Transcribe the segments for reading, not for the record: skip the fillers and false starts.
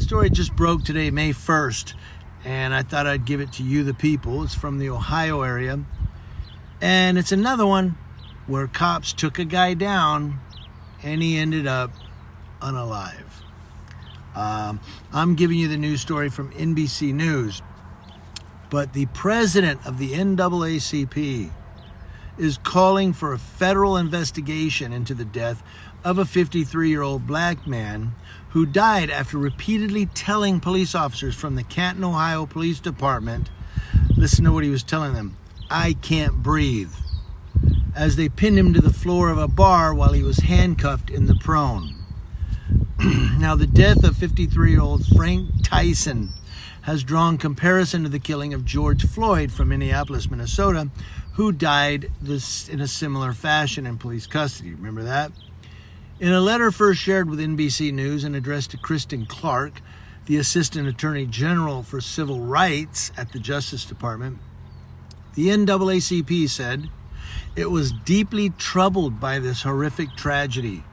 story just broke today, May 1st, and I thought I'd give it to you, the people. It's from the Ohio area, and it's another one where cops took a guy down, and he ended up unalive. I'm giving you the news story from NBC News, but the president of the NAACP is calling for a federal investigation into the death of a 53-year-old black man who died after repeatedly telling police officers from the Canton, Ohio Police Department, listen to what he was telling them, "I can't breathe," as they pinned him to the floor of a bar while he was handcuffed in the prone. Now, the death of 53-year-old Frank Tyson has drawn comparison to the killing of George Floyd from Minneapolis, Minnesota, who died in a similar fashion in police custody. Remember that? In a letter first shared with NBC News and addressed to Kristen Clark, the Assistant Attorney General for Civil Rights at the Justice Department, the NAACP said it was deeply troubled by this horrific tragedy.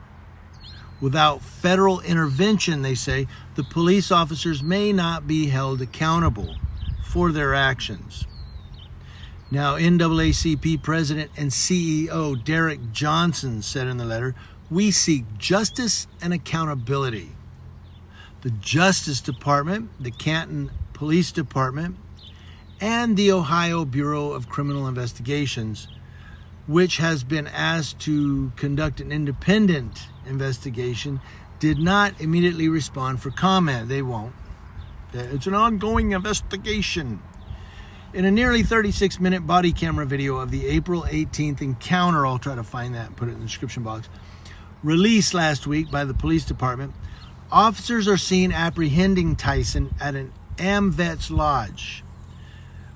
Without federal intervention, they say, the police officers may not be held accountable for their actions. Now, NAACP President and CEO Derek Johnson said in the letter, "We seek justice and accountability." The Justice Department, the Canton Police Department, and the Ohio Bureau of Criminal Investigations, which has been asked to conduct an independent investigation, did not immediately respond for comment. They won't. It's an ongoing investigation. In a nearly 36-minute body camera video of the April 18th encounter, I'll try to find that and put it in the description box, released last week by the police department, officers are seen apprehending Tyson at an AmVets lodge.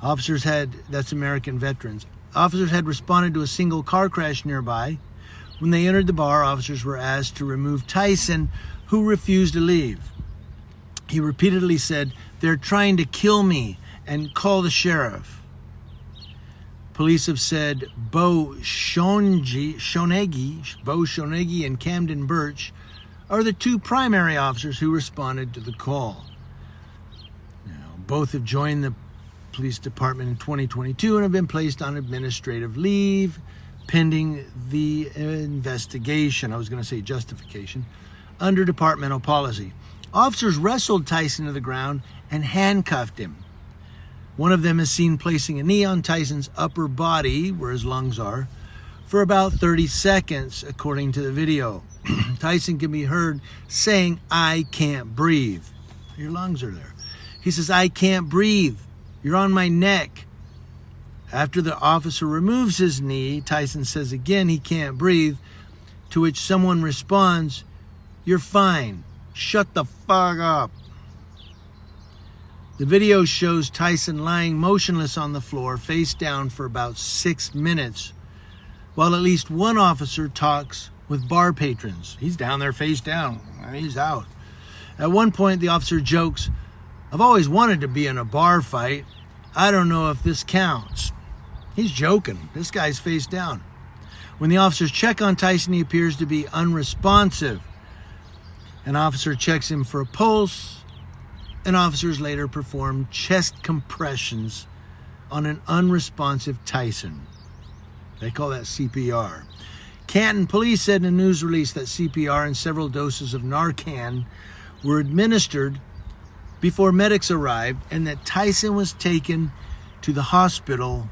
That's American Veterans. Officers had responded to a single car crash nearby. When they entered the bar, officers were asked to remove Tyson, who refused to leave. He repeatedly said, "They're trying to kill me," and "call the sheriff." Police have said Bo Shonegi and Camden Birch are the two primary officers who responded to the call. Now, both have joined the police department in 2022 and have been placed on administrative leave pending the investigation. I was going to say justification. Under departmental policy, officers wrestled Tyson to the ground and handcuffed him. One of them is seen placing a knee on Tyson's upper body, where his lungs are, for about 30 seconds, according to the video. Tyson can be heard saying, "I can't breathe." Your lungs are there. He says, "I can't breathe. You're on my neck." After the officer removes his knee, Tyson says again he can't breathe, to which someone responds, "You're fine. Shut the fuck up." The video shows Tyson lying motionless on the floor, face down, for about 6 minutes, while at least one officer talks with bar patrons. He's down there face down. He's out. At one point, the officer jokes, "I've always wanted to be in a bar fight. I don't know if this counts." He's joking. This guy's face down. When the officers check on Tyson, he appears to be unresponsive. An officer checks him for a pulse, and officers later perform chest compressions on an unresponsive Tyson. They call that CPR. Canton police said in a news release that CPR and several doses of Narcan were administered before medics arrived, and that Tyson was taken to the hospital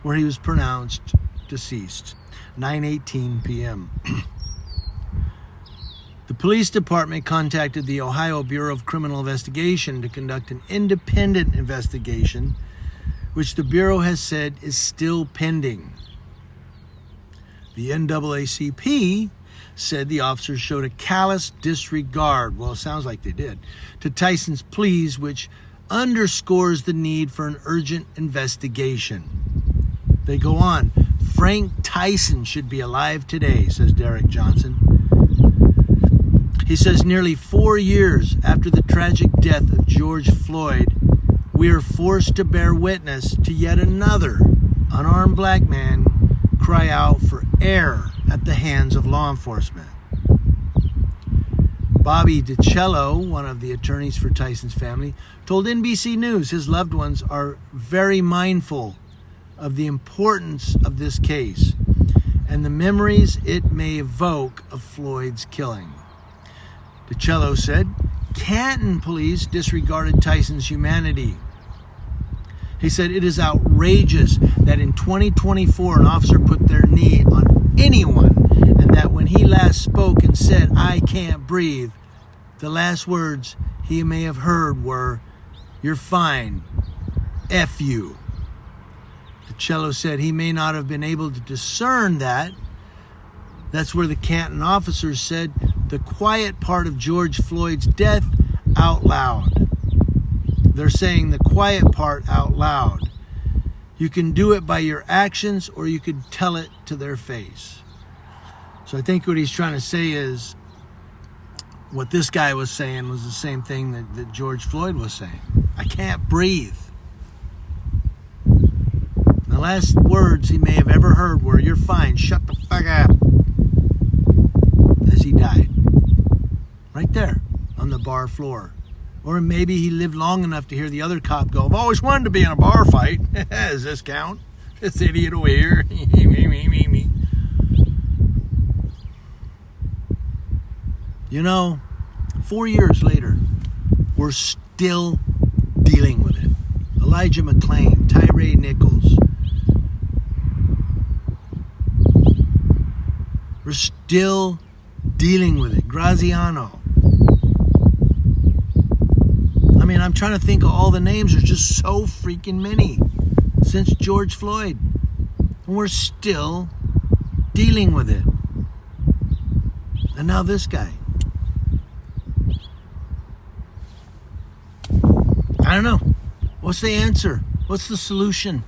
where he was pronounced deceased. 9:18 p.m. The police department contacted the Ohio Bureau of Criminal Investigation to conduct an independent investigation, which the Bureau has said is still pending. The NAACP said the officers showed a callous disregard, well, it sounds like they did, to Tyson's pleas, which underscores the need for an urgent investigation. They go on, "Frank Tyson should be alive today," says Derek Johnson. He says, "Nearly 4 years after the tragic death of George Floyd, we are forced to bear witness to yet another unarmed black man cry out for air at the hands of law enforcement." Bobby DiCello, one of the attorneys for Tyson's family, told NBC News his loved ones are very mindful of the importance of this case and the memories it may evoke of Floyd's killing. DiCello said, Canton police disregarded Tyson's humanity. He said, it is outrageous that in 2024 an officer put their knee on anyone, and that when he last spoke and said, I can't breathe, the last words he may have heard were, you're fine, F you. DiCello said he may not have been able to discern that. That's where the Canton officers said the quiet part of George Floyd's death out loud. They're saying the quiet part out loud. You can do it by your actions, or you could tell it to their face. So I think what he's trying to say is what this guy was saying was the same thing that George Floyd was saying. I can't breathe. The last words he may have ever heard were, you're fine, shut the fuck up, as he died. Right there on the bar floor. Or maybe he lived long enough to hear the other cop go, I've always wanted to be in a bar fight. Does this count? This idiot over here. Me. You know, 4 years later, we're still dealing with it. Elijah McClain, Tyree Nichols. We're still dealing with it. Graziano. I mean, I'm trying to think of all the names. There's just so freaking many since George Floyd. And we're still dealing with it. And now this guy. I don't know. What's the answer? What's the solution?